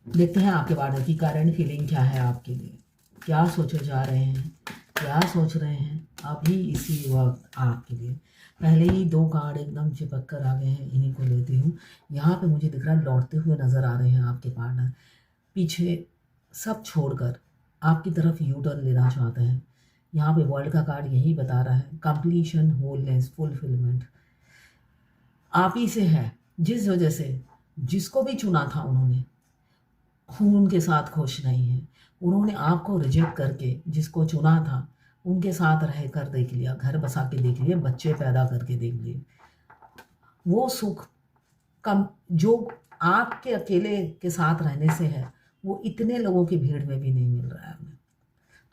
देखते हैं आपके पार्टनर की करंट फीलिंग क्या है आपके लिए, क्या सोचे जा रहे हैं, क्या सोच रहे हैं अभी इसी वक्त आपके लिए। पहले ही दो कार्ड एकदम चिपक कर आ गए हैं, इन्हीं को लेती हूँ। यहाँ पे मुझे दिख रहा है लौटते हुए नज़र आ रहे हैं आपके पार्टनर, पीछे सब छोड़कर आपकी तरफ यू टर्न लेना चाहते हैं। यहाँ पे वर्ल्ड का कार्ड यही बता रहा है, कंप्लीशन, होलनेस, फुलफिलमेंट आप ही से है। जिस वजह से जिसको भी चुना था उन्होंने, उनके साथ खुश नहीं है। उन्होंने आपको रिजेक्ट करके जिसको चुना था उनके साथ रह कर देख लिया, घर बसा के देख लिए, बच्चे पैदा करके देख लिए। वो सुख कम जो आपके अकेले के साथ रहने से है, वो इतने लोगों की भीड़ में भी नहीं मिल रहा है हमें।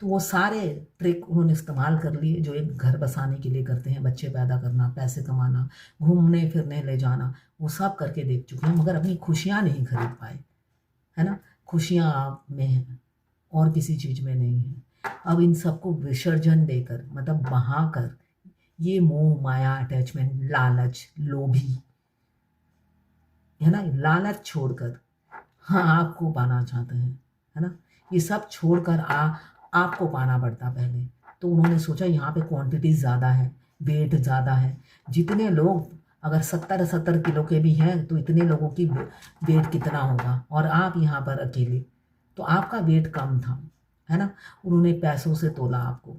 तो वो सारे ट्रिक उन्होंने इस्तेमाल कर लिए जो एक घर बसाने के लिए करते हैं, बच्चे पैदा करना, पैसे कमाना, घूमने फिरने ले जाना, वो सब करके देख चुके हैं, मगर अपनी खुशियाँ नहीं खरीद पाए, है ना। खुशियाँ आप में हैं और किसी चीज़ में नहीं है। अब इन सबको विसर्जन देकर, मतलब बहाकर, ये मोह माया, अटैचमेंट, लालच, लोभी, है ना, लालच छोड़कर हाँ आपको पाना चाहते हैं, है ना। ये सब छोड़कर आपको पाना पड़ता पहले। तो उन्होंने सोचा यहाँ पे क्वांटिटी ज़्यादा है, वेट ज़्यादा है। जितने लोग अगर 70-70 किलो के भी हैं तो इतने लोगों की वेट कितना होगा, और आप यहाँ पर अकेले, तो आपका वेट कम था, है ना। उन्होंने पैसों से तोला आपको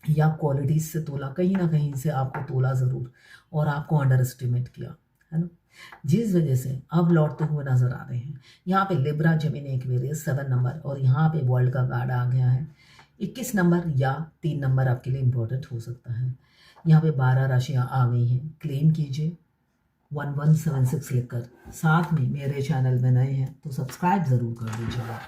या क्वालिटीज से तोला, कहीं ना कहीं से आपको तोला ज़रूर, और आपको अंडर एस्टिमेट किया, है ना। जिस वजह से अब लौटते हुए नजर आ रहे हैं। यहाँ पे लिब्रा, जेमिनी, एक्वेरियस 7 नंबर, और यहाँ पे वर्ल्ड का कार्ड आ गया है 21 नंबर या 3 नंबर आपके लिए इम्पोर्टेंट हो सकता है। यहाँ पे 12 राशियाँ आ गई हैं। क्लेम कीजिए 1176 लिखकर। साथ में मेरे चैनल में नए हैं तो सब्सक्राइब ज़रूर कर दीजिएगा।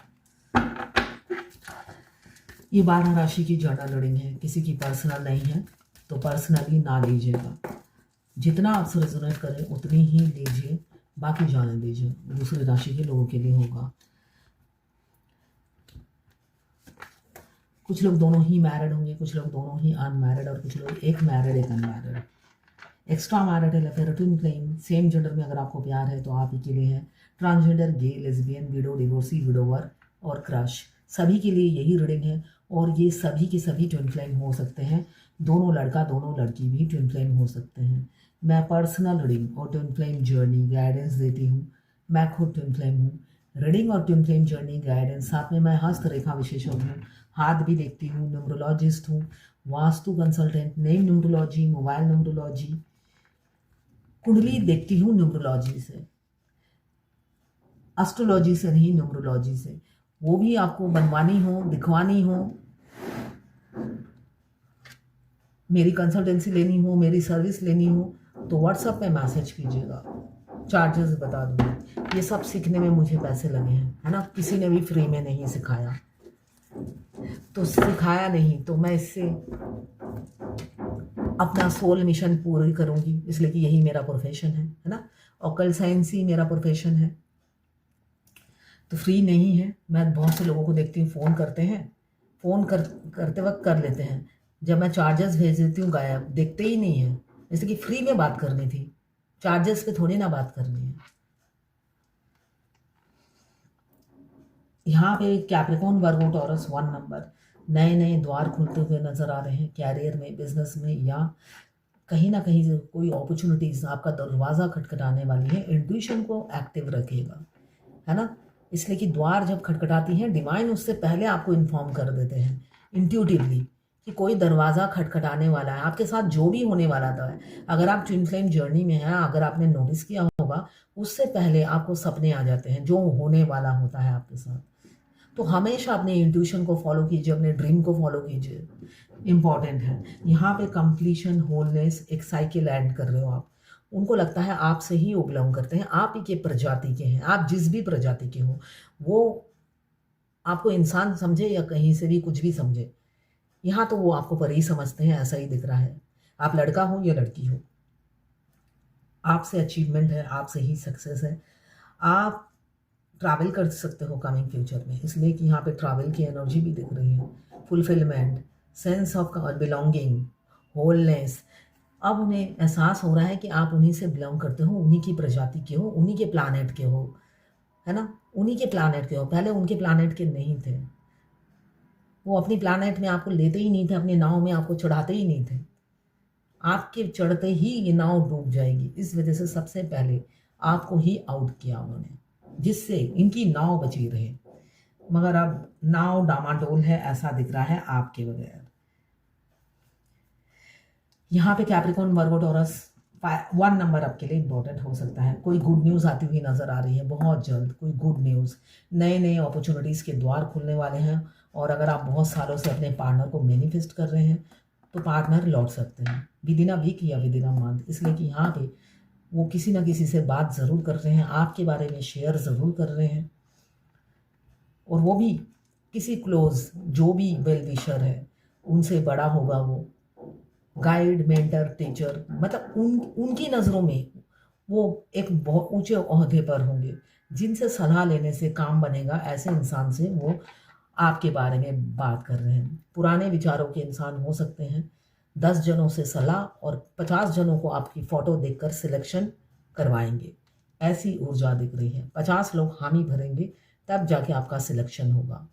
ये 12 राशि की जर्नल रीडिंग है, किसी की पर्सनल नहीं है तो पर्सनली ना लीजिएगा। जितना आपसे रेजोनेट करे उतनी ही लीजिए, बाकी जाने दीजिए, दूसरी राशि के लोगों के लिए होगा। कुछ लोग दोनों ही मैरिड होंगे, कुछ लोग दोनों ही अनमैरिड, और कुछ लोग एक मैरिड एक unmarried. Extra marital affair, twin flame, same gender में अगर आपको प्यार है तो आप ही के लिए है। ट्रांसजेंडर, गे, लेस्बियन, विडो, डिवोर्सी, विडोवर और क्रश, सभी के लिए यही रीडिंग है। और ये सभी के सभी ट्विन फ्लेम हो सकते हैं। दोनों लड़का दोनों लड़की भी ट्विन फ्लेम हो सकते हैं। मैं पर्सनल रीडिंग और ट्विन फ्लेम जर्नी गाइडेंस देती हूँ। मैं खुद ट्विन फ्लेम हूँ। रीडिंग और ट्विन फ्लेम जर्नी गाइडेंस, साथ में मैं हस्तरेखा विशेषज्ञ हूँ, हाथ भी देखती हूँ, न्यूमरोलॉजिस्ट हूँ, vastu consultant, name numerology, mobile numerology, कुंडली देखती हूँ न्यूमरोलॉजी से, एस्ट्रोलॉजी से नहीं, न्यूमरोलॉजी से। वो भी आपको बनवानी हो, दिखवानी हो, मेरी कंसल्टेंसी लेनी हो, मेरी सर्विस लेनी हो, तो व्हाट्सएप पे मैसेज कीजिएगा, चार्जेस बता दूँगी। ये सब सीखने में मुझे पैसे लगे हैं, है ना। किसी ने भी फ्री में नहीं सिखाया, तो सिखाया नहीं तो मैं इससे अपना सोल मिशन पूरी करूँगी, इसलिए कि यही मेरा प्रोफेशन है ना। ऑकल्ट साइंस ही मेरा प्रोफेशन है, तो फ्री नहीं है। मैं बहुत से लोगों को देखती हूँ, फ़ोन करते हैं, करते वक्त कर लेते हैं, जब मैं चार्जेस भेज देती हूँ गायब, देखते ही नहीं है। जैसे कि फ्री में बात करनी थी, चार्जेस पे थोड़ी ना बात करनी है। यहाँ पे कैप्रिकॉर्न, वर्गो, टॉरस 1 नंबर, नए नए द्वार खुलते हुए नजर आ रहे हैं, कैरियर में, बिजनेस में, या कहीं ना कहीं से कोई अपॉर्चुनिटीज आपका दरवाज़ा खटखटाने वाली है। इंट्यूशन को एक्टिव रखिएगा, है ना। इसलिए कि द्वार जब खटखटाती हैं, डिवाइन उससे पहले आपको इन्फॉर्म कर देते हैं इंट्यूटिवली कि कोई दरवाज़ा खटखटाने वाला है आपके साथ, जो भी होने वाला था। अगर आप ट्विन फ्लेम जर्नी में हैं, अगर आपने नोटिस किया होगा, उससे पहले आपको सपने आ जाते हैं जो होने वाला होता है आपके साथ। तो हमेशा अपने इंट्यूशन को फॉलो कीजिए, अपने ड्रीम को फॉलो कीजिए, इम्पॉर्टेंट है। यहाँ पे कंप्लीशन, होलनेस, एक साइकिल ऐड कर रहे हो आप। उनको लगता है आपसे ही वो बिलोंग करते हैं, आप ही के प्रजाति के हैं, आप जिस भी प्रजाति के हो, वो आपको इंसान समझे या कहीं से भी कुछ भी समझे, यहाँ तो वो आपको परी समझते हैं, ऐसा ही दिख रहा है। आप लड़का हो या लड़की हो, आपसे अचीवमेंट है, आपसे ही सक्सेस है। आप ट्रैवल कर सकते हो कमिंग फ्यूचर में, इसलिए कि यहाँ पे ट्रैवल की एनर्जी भी दिख रही है। Fulfilment, sense of belonging, wholeness. अब उन्हें एहसास हो रहा है कि आप उन्हीं से बिलोंग करते हो, उन्हीं की प्रजाति के हो, उन्हीं के प्लानेट के हो। है ना, उन्हीं के प्लानेट के हो, पहले उनके प्लानेट के नहीं थे। वो अपनी प्लानेट में आपको लेते ही नहीं थे, अपनी नाव में आपको चढ़ाते ही नहीं थे। आपके चढ़ते ही ये नाव डूब जाएगी, इस वजह से सबसे पहले आपको ही आउट किया उन्होंने, जिससे इनकी नाव बची रहे। मगर अब नाव डामाडोल है ऐसा दिख रहा है आपके बगैर। यहाँ पे कैप्रिकॉर्न वर्गो टॉरस 1 नंबर आपके लिए इंपॉर्टेंट हो सकता है। कोई गुड न्यूज़ आती हुई नज़र आ रही है, बहुत जल्द कोई गुड न्यूज़, नए नए अपॉर्चुनिटीज़ के द्वार खुलने वाले हैं। और अगर आप बहुत सालों से अपने पार्टनर को मैनिफेस्ट कर रहे हैं तो पार्टनर लौट सकते हैं विद इन अ वीक या विद इन अ मंथ, इसलिए कि यहाँ पे वो किसी ना किसी से बात ज़रूर कर रहे हैं, आपके बारे में शेयर ज़रूर कर रहे हैं। और वो भी किसी क्लोज जो भी वेल विशर है उनसे बड़ा होगा, वो गाइड, मेंटर, टीचर, मतलब उनकी नज़रों में वो एक बहुत ऊंचे ओहदे पर होंगे, जिनसे सलाह लेने से काम बनेगा। ऐसे इंसान से वो आपके बारे में बात कर रहे हैं। पुराने विचारों के इंसान हो सकते हैं। 10 जनों से सलाह और 50 जनों को आपकी फ़ोटो देखकर सिलेक्शन करवाएंगे, ऐसी ऊर्जा दिख रही है। 50 लोग हामी भरेंगे, तब जाके आपका सिलेक्शन होगा।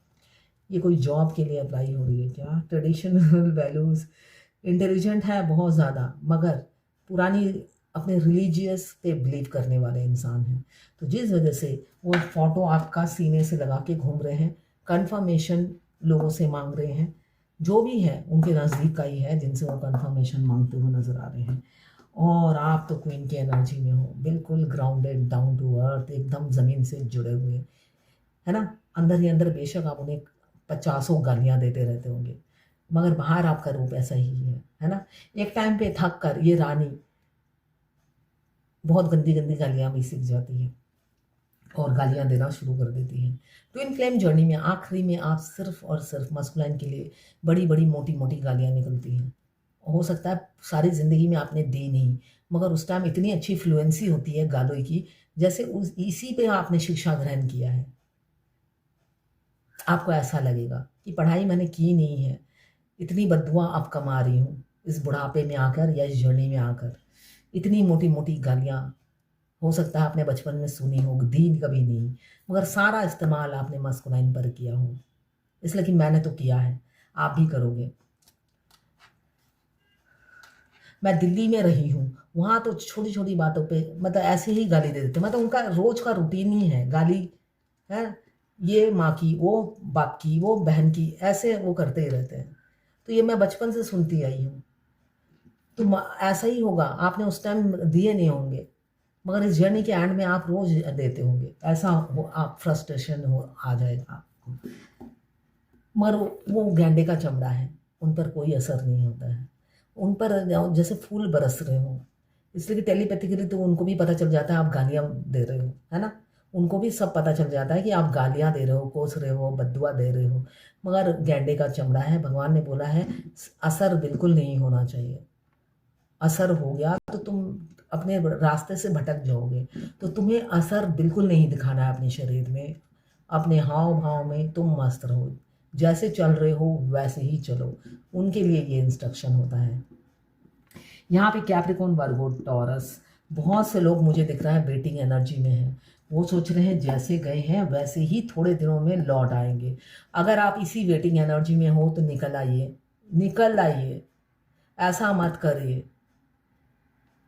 ये कोई जॉब के लिए अप्लाई हो रही है क्या? ट्रेडिशनल वैल्यूज़, इंटेलिजेंट है बहुत ज़्यादा, मगर पुरानी अपने रिलीजियस पे बिलीव करने वाले इंसान हैं। तो जिस वजह से वो फ़ोटो आपका सीने से लगा के घूम रहे हैं, कंफर्मेशन लोगों से मांग रहे हैं, जो भी है उनके नज़दीक का ही है जिनसे वो कंफर्मेशन मांगते हुए नज़र आ रहे हैं। और आप तो क्वीन की एनर्जी में हो, बिल्कुल ग्राउंडेड, डाउन टू अर्थ, एकदम ज़मीन से जुड़े हुए, है ना। अंदर ही अंदर बेशक आप उन्हें 50 गालियाँ देते रहते होंगे, मगर बाहर आपका रूप ऐसा ही है ना। एक टाइम पे थक कर ये रानी बहुत गंदी गंदी गालियाँ भी सीख जाती है और गालियाँ देना शुरू कर देती हैं। ट्विन फ्लेम जर्नी में आखिरी में आप सिर्फ और सिर्फ मस्कुलाइन के लिए बड़ी बड़ी मोटी मोटी गालियाँ निकलती हैं। हो सकता है सारी ज़िंदगी में आपने दी नहीं, मगर उस टाइम इतनी अच्छी फ्लुएंसी होती है गालों की, जैसे उस इसी पे आपने शिक्षा ग्रहण किया है। आपको ऐसा लगेगा कि पढ़ाई मैंने की नहीं है, इतनी बद्दुआ अब कमा रही हूँ इस बुढ़ापे में आकर या इस जर्नी में आकर। इतनी मोटी मोटी गालियाँ हो सकता है आपने बचपन में सुनी हो, दी कभी नहीं, मगर सारा इस्तेमाल आपने मस्कुलाइन पर किया हो, इसलिए कि मैंने तो किया है, आप भी करोगे। मैं दिल्ली में रही हूँ, वहाँ तो छोटी छोटी बातों पे मतलब ऐसे ही गाली दे देते, मतलब उनका रोज का रूटीन ही है गाली, है ये माँ की, वो बाप की, वो बहन की, ऐसे वो करते ही रहते हैं। तो ये मैं बचपन से सुनती आई हूँ। तो ऐसा ही होगा, आपने उस टाइम दिए नहीं होंगे, मगर इस जर्नी के एंड में आप रोज देते होंगे, ऐसा हो, आप फ्रस्ट्रेशन हो आ जाएगा आपको। मगर वो गैंडे का चमड़ा है, उन पर कोई असर नहीं होता है, उन पर जैसे फूल बरस रहे हो, इसलिए कि टेलीपैथिकली तो उनको भी पता चल जाता है आप गालियाँ दे रहे हो, है ना। उनको भी सब पता चल जाता है कि आप गालियाँ दे रहे हो, कोस रहे हो, बद्दुआ दे रहे हो, मगर गैंडे का चमड़ा है। भगवान ने बोला है असर बिल्कुल नहीं होना चाहिए, असर हो गया तो तुम अपने रास्ते से भटक जाओगे। तो तुम्हें असर बिल्कुल नहीं दिखाना है अपने शरीर में, अपने हाव भाव में तुम मस्त रहो, जैसे चल रहे हो वैसे ही चलो, उनके लिए ये इंस्ट्रक्शन होता है। यहाँ पे कैप्रिकॉर्न, वर्गो, टॉरस, बहुत से लोग मुझे दिख रहा है वेटिंग एनर्जी में है। वो सोच रहे हैं जैसे गए हैं वैसे ही थोड़े दिनों में लौट आएंगे। अगर आप इसी वेटिंग एनर्जी में हो तो निकल आइए, निकल आइए, ऐसा मत करिए।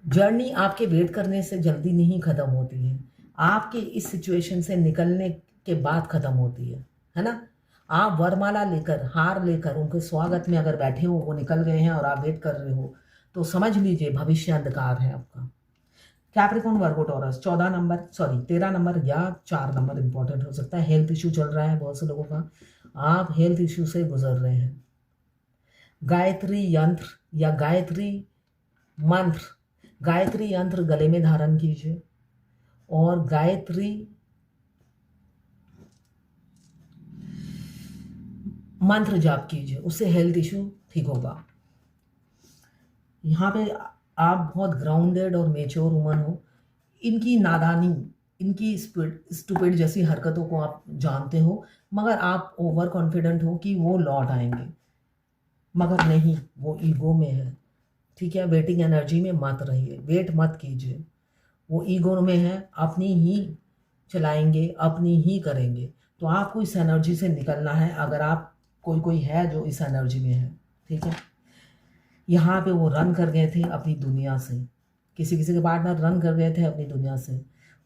जर्नी आपके वेट करने से जल्दी नहीं ख़त्म होती है, आपके इस सिचुएशन से निकलने के बाद ख़त्म होती है ना। आप वरमाला लेकर, हार लेकर उनके स्वागत में अगर बैठे हो, वो निकल गए हैं और आप वेट कर रहे हो, तो समझ लीजिए भविष्य अंधकार है आपका। कैप्रिकॉर्न, वर्गो, टॉरस 13 नंबर या 4 नंबर इंपॉर्टेंट हो सकता है। हेल्थ इशू चल रहा है बहुत से लोगों का, आप हेल्थ इशू से गुजर रहे हैं। गायत्री यंत्र या गायत्री मंत्र, गायत्री यंत्र गले में धारण कीजिए और गायत्री मंत्र जाप कीजिए, उससे हेल्थ इशू ठीक होगा। यहाँ पे आप बहुत ग्राउंडेड और मेच्योर वुमन हो, इनकी नादानी, इनकी स्टूपिड जैसी हरकतों को आप जानते हो, मगर आप ओवर कॉन्फिडेंट हो कि वो लौट आएंगे, मगर नहीं, वो ईगो में है। ठीक है, वेटिंग एनर्जी में मत रहिए, वेट मत कीजिए, वो ईगो में है, अपनी ही चलाएंगे, अपनी ही करेंगे। तो आपको इस एनर्जी से निकलना है, अगर आप कोई है जो इस एनर्जी में है, ठीक है। यहाँ पे वो रन कर गए थे अपनी दुनिया से, किसी किसी के पार्टनर रन कर गए थे अपनी दुनिया से,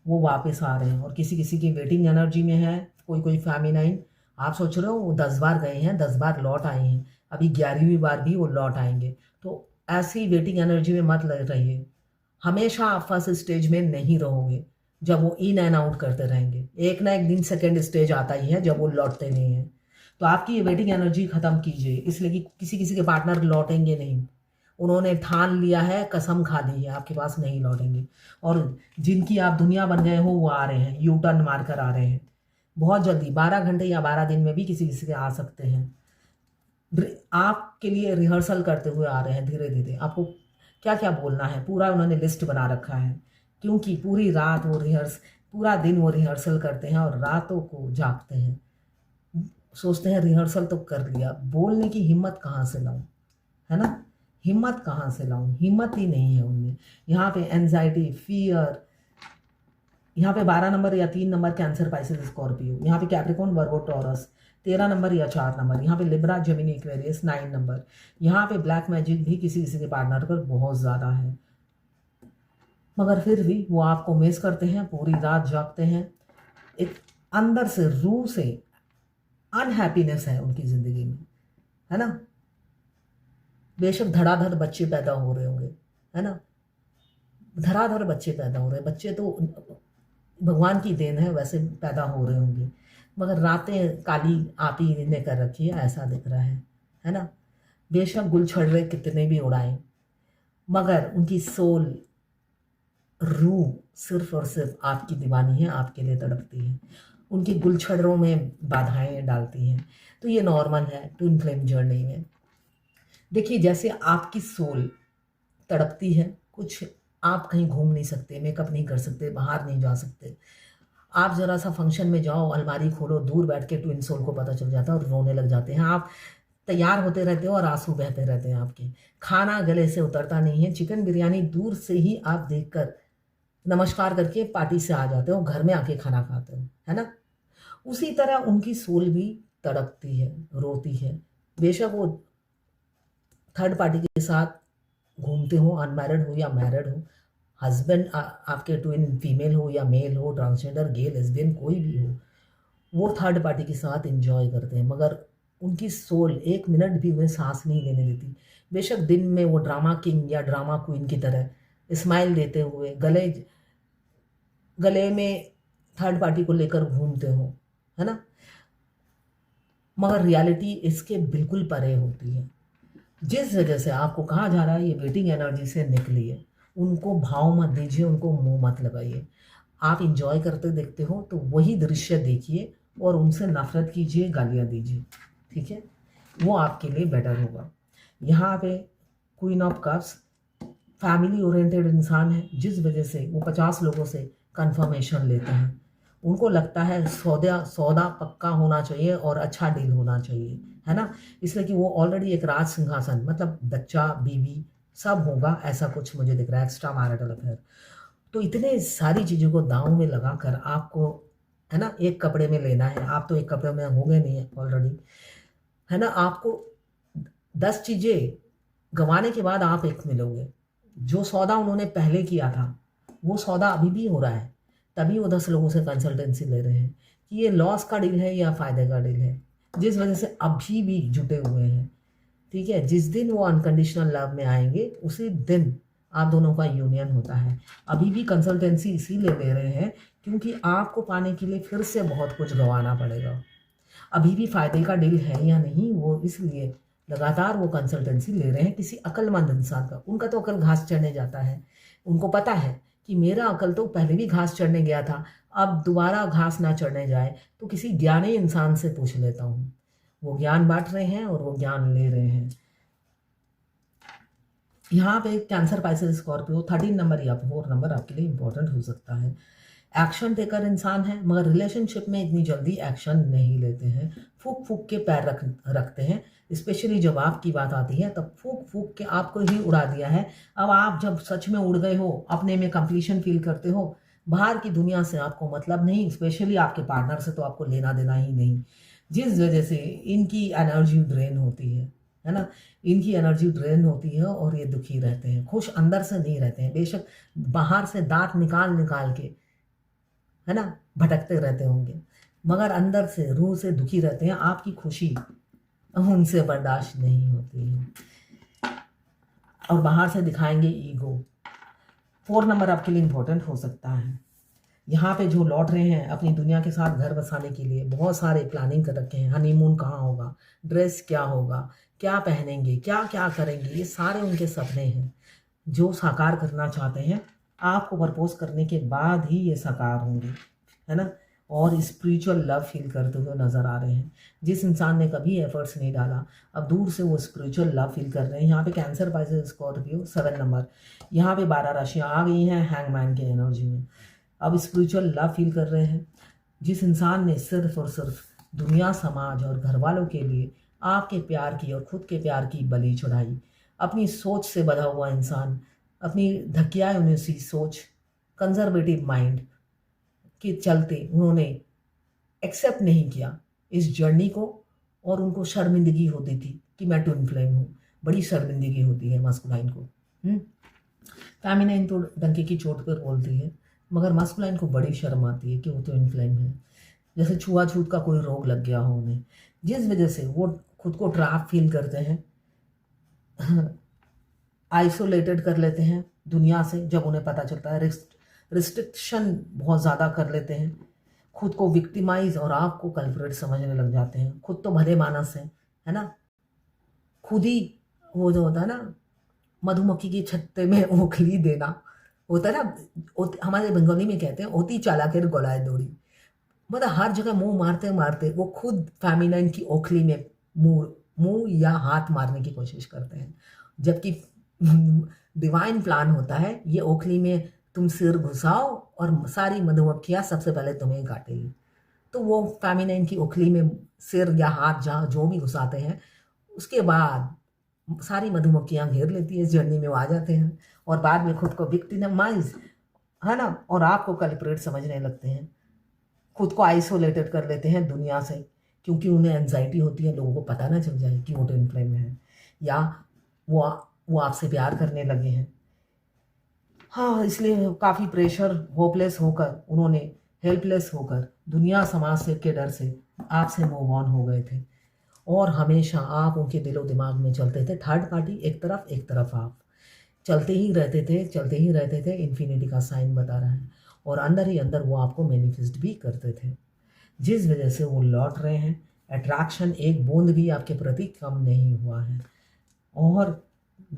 वो वापस आ रहे हैं। और किसी किसी की वेटिंग एनर्जी में है, कोई फेमिनाइन। आप सोच रहे हो वो 10 बार गए हैं, 10 बार लौट आए हैं, अभी 11वीं बार भी वो लौट आएंगे। तो ऐसी वेटिंग एनर्जी में मत लग रहिए। हमेशा आप फर्स्ट स्टेज में नहीं रहोगे, जब वो इन एंड आउट करते रहेंगे। एक ना एक दिन सेकेंड स्टेज आता ही है जब वो लौटते नहीं हैं। तो आपकी ये वेटिंग एनर्जी ख़त्म कीजिए, इसलिए कि किसी किसी के पार्टनर लौटेंगे नहीं। उन्होंने ठान लिया है, कसम खा दी है, आपके पास नहीं लौटेंगे। और जिनकी आप दुनिया बन गए हो वो आ रहे हैं, यू टर्न मार कर आ रहे हैं बहुत जल्दी, 12 घंटे या 12 दिन में भी किसी किसी के आ सकते हैं। आपके लिए रिहर्सल करते हुए आ रहे हैं धीरे धीरे। आपको क्या क्या बोलना है पूरा उन्होंने लिस्ट बना रखा है, क्योंकि पूरी रात वो पूरा दिन वो रिहर्सल करते हैं और रातों को जागते हैं। सोचते हैं रिहर्सल तो कर लिया, बोलने की हिम्मत कहाँ से लाऊं, है ना। हिम्मत कहाँ से लाऊं, हिम्मत ही नहीं है उनमें। यहाँ पे एंजाइटी, फियर, यहाँ पे 12 नंबर या 3 नंबर कैंसर, पाइसेस, स्कॉर्पियो। यहाँ पे कैप्रिकॉर्न, वर्गो, टॉरस 13 नंबर या 4 नंबर। यहाँ पे लिब्रा, जेमिनी, एक्वेरियस 9 नंबर। यहाँ पे ब्लैक मैजिक भी किसी किसी के पार्टनर पर बहुत ज़्यादा है, मगर फिर भी वो आपको मिस करते हैं, पूरी रात जागते हैं। एक अंदर से रूह से अनहैप्पीनेस है उनकी ज़िंदगी में, है ना। बेशक धड़ाधड़ बच्चे पैदा हो रहे होंगे, है ना, धड़ाधड़ बच्चे पैदा हो रहे हैं, बच्चे तो भगवान की देन है, वैसे पैदा हो रहे होंगे, मगर रातें काली आप ही ने कर रखी है, ऐसा दिख रहा है ना। बेशक गुलछड़े कितने भी उड़ाएं, मगर उनकी सोल, रूह सिर्फ और सिर्फ आपकी दीवानी है, आपके लिए तड़पती है, उनकी गुलछड़ों में बाधाएं डालती हैं। तो ये नॉर्मल है ट्विन फ्लेम जर्नी में। देखिए, जैसे आपकी सोल तड़पती है, कुछ आप कहीं घूम नहीं सकते, मेकअप नहीं कर सकते, बाहर नहीं जा सकते। आप ज़रा सा फंक्शन में जाओ, अलमारी खोलो, दूर बैठ के ट्विन सोल को पता चल जाता है और रोने लग जाते हैं। आप तैयार होते रहते हो और आंसू बहते रहते हैं आपके। खाना गले से उतरता नहीं है, चिकन बिरयानी दूर से ही आप देखकर नमस्कार करके पार्टी से आ जाते हो, घर में आके खाना खाते हो, है ना। उसी तरह उनकी सोल भी तड़पती है, रोती है। बेशक वो थर्ड पार्टी के साथ घूमते हो, अनमैरिड हो या मैरिड हो, हस्बैंड आपके ट्विन फीमेल हो या मेल हो, ट्रांसजेंडर, गे, लेस्बियन, कोई भी हो, वो थर्ड पार्टी के साथ एंजॉय करते हैं, मगर उनकी सोल एक मिनट भी उन्हें सांस नहीं लेने देती। बेशक दिन में वो ड्रामा किंग या ड्रामा क्वीन की तरह स्माइल देते हुए गले में थर्ड पार्टी को लेकर घूमते हो, है ना, मगर रियलिटी इसके बिल्कुल परे होती है। जिस वजह से आपको कहा जा रहा है ये वेटिंग एनर्जी से निकलिए, उनको भाव मत दीजिए, उनको मुंह मत लगाइए। आप इंजॉय करते देखते हो तो वही दृश्य देखिए और उनसे नफरत कीजिए, गालियाँ दीजिए, ठीक है, वो आपके लिए बेटर होगा। यहाँ पे queen of cups family oriented इंसान है, जिस वजह से वो 50 लोगों से कंफर्मेशन लेते हैं। उनको लगता है सौदा पक्का होना चाहिए और अच्छा डील होना चाहिए, है ना। इसलिए कि वो ऑलरेडी एक राज सिंहासन, मतलब बच्चा, बीवी सब होगा, ऐसा कुछ मुझे दिख रहा है, एक्स्ट्रा मैरिटल अफेयर। तो इतने सारी चीज़ों को दांव में लगा कर आपको, है ना, एक कपड़े में लेना है। आप तो एक कपड़े में हो गए नहीं है ऑलरेडी, है ना। आपको 10 चीज़ें गंवाने के बाद आप एक मिलोगे। जो सौदा उन्होंने पहले किया था वो सौदा अभी भी हो रहा है, तभी वो 10 लोगों से कंसल्टेंसी ले रहे हैं कि ये लॉस का डील है या फ़ायदे का डील है, जिस वजह से अभी भी जुटे हुए हैं, ठीक है। जिस दिन वो अनकंडीशनल लव में आएंगे उसी दिन आप दोनों का यूनियन होता है। अभी भी कंसल्टेंसी इसीलिए ले रहे हैं क्योंकि आपको पाने के लिए फिर से बहुत कुछ गंवाना पड़ेगा। अभी भी फ़ायदे का डील है या नहीं, वो इसलिए लगातार वो कंसल्टेंसी ले रहे हैं किसी अक्लमंद इंसान का। उनका तो अकल घास चढ़ने जाता है, उनको पता है कि मेरा अकल तो पहले भी घास चढ़ने गया था, अब दोबारा घास ना चढ़ने जाए तो किसी ज्ञानी इंसान से पूछ लेता हूँ। वो ज्ञान बांट रहे हैं और वो ज्ञान ले रहे हैं। यहाँ पे कैंसर, पाइसेस, स्कॉर्पियो 13 नंबर या 4 नंबर आपके लिए इंपॉर्टेंट हो सकता है। एक्शन टेकर इंसान है, मगर रिलेशनशिप में इतनी जल्दी एक्शन नहीं लेते हैं, फूक फूक के पैर रखते हैं। स्पेशली जब आपकी बात आती है तब फूक फूक के आपको ही उड़ा दिया है। अब आप जब सच में उड़ गए हो, अपने में कंप्लीशन फील करते हो, बाहर की दुनिया से आपको मतलब नहीं, स्पेशली आपके पार्टनर से तो आपको लेना देना ही नहीं, जिस वजह से इनकी एनर्जी ड्रेन होती है ना, इनकी एनर्जी ड्रेन होती है और ये दुखी रहते हैं, खुश अंदर से नहीं रहते हैं। बेशक बाहर से दांत निकाल निकाल के, है ना, भटकते रहते होंगे, मगर अंदर से रूह से दुखी रहते हैं। आपकी खुशी उनसे बर्दाश्त नहीं होती है और बाहर से दिखाएंगे ईगो। 4 नंबर आपके लिए इम्पोर्टेंट हो सकता है। यहाँ पे जो लौट रहे हैं अपनी दुनिया के साथ घर बसाने के लिए बहुत सारे प्लानिंग कर रखे हैं। हनीमून कहाँ होगा, ड्रेस क्या होगा, क्या पहनेंगे, क्या क्या करेंगे, ये सारे उनके सपने हैं जो साकार करना चाहते हैं। आपको प्रपोज करने के बाद ही ये साकार होंगे, है ना। और स्पिरिचुअल लव फील करते हुए नज़र आ रहे हैं। जिस इंसान ने कभी एफर्ट्स नहीं डाला, अब दूर से वो स्पिरिचुअल लव फील कर रहे हैं। यहाँ पे कैंसर, पाइसेस, स्कॉर्पियो, 7 नंबर, यहाँ पे 12 राशियाँ आ गई हैं हैंगमैन के एनर्जी में। अब स्पिरिचुअल लव फील कर रहे हैं। जिस इंसान ने सिर्फ और सिर्फ दुनिया, समाज और घर वालों के लिए आपके प्यार की और खुद के प्यार की बलि चढ़ाई, अपनी सोच से बधा हुआ इंसान, अपनी धकियाए उन्हें सी सोच, कंजर्वेटिव माइंड के चलते उन्होंने एक्सेप्ट नहीं किया इस जर्नी को, और उनको शर्मिंदगी होती थी कि मैं ट्विन फ्लेम हूँ। बड़ी शर्मिंदगी होती है मस्कुलाइन को। फेमिनाइन तो डंके की चोट पर बोलती है, मगर मस्कुलाइन को बड़ी शर्म आती है कि वो ट्विन फ्लेम है, जैसे छुआछूत का कोई रोग लग गया हो उन्हें, जिस वजह से वो खुद को ट्रैप फील करते हैं, आइसोलेटेड कर लेते हैं दुनिया से। जब उन्हें पता चलता है, रिस्ट्रिक्शन बहुत ज़्यादा कर लेते हैं, खुद को विक्टिमाइज और आपको कल्प्रेट समझने लग जाते हैं। खुद तो भले मानस है ना, खुद ही वो जो होता है ना, मधुमक्खी की छत्ते में ओखली देना होता है ना, हमारे बंगाली में कहते हैं ओती चालाकेर गोलाए दौड़ी। मतलब हर जगह मुंह मारते मारते वो खुद फेमिनाइन की ओखली में मुंह या हाथ मारने की कोशिश करते हैं, जबकि डिवाइन प्लान होता है ये ओखली में तुम सिर घुसाओ और सारी मधुमक्खियाँ सबसे पहले तुम्हें काटेगी। तो वो फेमिनाइन की ओखली में सिर या हाथ जहाँ जो भी घुसाते हैं, उसके बाद सारी मधुमक्खियाँ घेर लेती है, इस जर्नी में वो आ जाते हैं और बाद में खुद को विक्टिमाइज, है ना, और आपको कल्प्रेट समझने लगते हैं। खुद को आइसोलेटेड कर लेते हैं दुनिया से, क्योंकि उन्हें एंजाइटी होती है लोगों को पता ना चल जाए कि वो ट्विन फ्लेम में है, या वो आपसे प्यार करने लगे हैं। हाँ, इसलिए काफ़ी प्रेशर, होपलेस होकर उन्होंने, हेल्पलेस होकर दुनिया समाज से के डर से आपसे मूव ऑन हो गए थे, और हमेशा आप उनके दिलो दिमाग में चलते थे। थर्ड पार्टी एक तरफ आप चलते ही रहते थे। इन्फिनिटी का साइन बता रहा है, और अंदर ही अंदर वो आपको मैनिफेस्ट भी करते थे, जिस वजह से वो लौट रहे हैं। अट्रैक्शन एक बूंद भी आपके प्रति कम नहीं हुआ है, और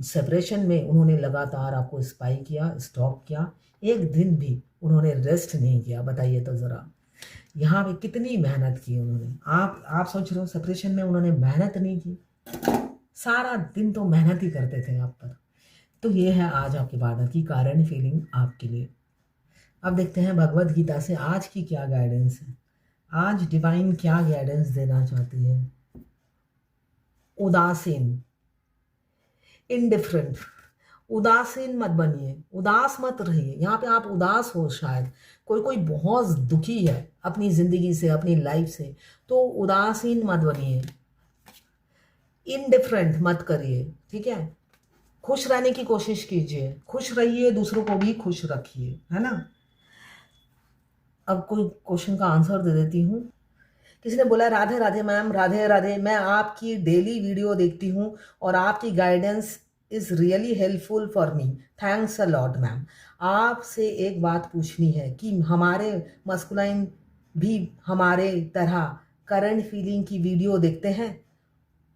सेपरेशन में उन्होंने लगातार आपको स्पाई किया, स्टॉक किया, एक दिन भी उन्होंने रेस्ट नहीं किया। बताइए तो ज़रा, यहाँ पे कितनी मेहनत की उन्होंने। आप सोच रहे हो सेपरेशन में उन्होंने मेहनत नहीं की, सारा दिन तो मेहनत ही करते थे आप पर। तो ये है आज आपके पार्टनर की कारण फीलिंग आपके लिए। अब देखते हैं भगवत गीता से आज की क्या गाइडेंस है। आज डिवाइन क्या गाइडेंस देना चाहती है। उदासीन, इनडिफरेंट, उदासीन मत बनिए, उदास मत रहिए। यहाँ पे आप उदास हो, शायद कोई बहुत दुखी है अपनी ज़िंदगी से, अपनी लाइफ से, तो उदासीन मत बनिए, इनडिफरेंट मत करिए, ठीक है। खुश रहने की कोशिश कीजिए, खुश रहिए, दूसरों को भी खुश रखिए, है ना। अब कोई क्वेश्चन का आंसर दे देती हूँ। किसी ने बोला राधे राधे मैम, राधे राधे, मैं आपकी डेली वीडियो देखती हूँ और आपकी guidance is really helpful for me, thanks a lot ma'am. आपसे एक बात पूछनी है कि हमारे मस्कुलाइन भी हमारे तरह करंट फीलिंग की वीडियो देखते हैं?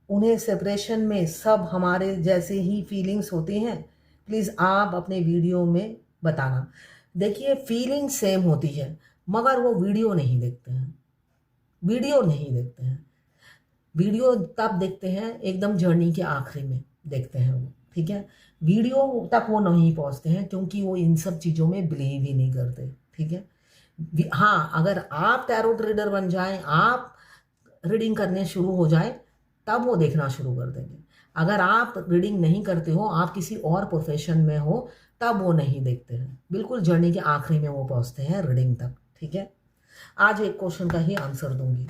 उन्हें सेपरेशन में सब हमारे जैसे ही फीलिंग्स होती हैं? प्लीज़ आप अपने वीडियो में बताना। देखिए, फीलिंग सेम होती है, मगर वो वीडियो नहीं देखते हैं। वीडियो तब देखते हैं एकदम जर्नी के आखिरी में देखते हैं वो, ठीक है। वीडियो तक वो नहीं पहुंचते हैं क्योंकि वो इन सब चीज़ों में बिलीव ही नहीं करते, ठीक है। हाँ, अगर आप टैरो रीडर बन जाएं, आप रीडिंग करने शुरू हो जाए, तब वो देखना शुरू कर देंगे। अगर आप रीडिंग नहीं करते हो, आप किसी और प्रोफेशन में हो, तब वो नहीं देखते हैं, बिल्कुल जर्नी के आखिरी में वो पहुंचते हैं रीडिंग तक। ठीक है, आज एक क्वेश्चन का ही आंसर दूंगी।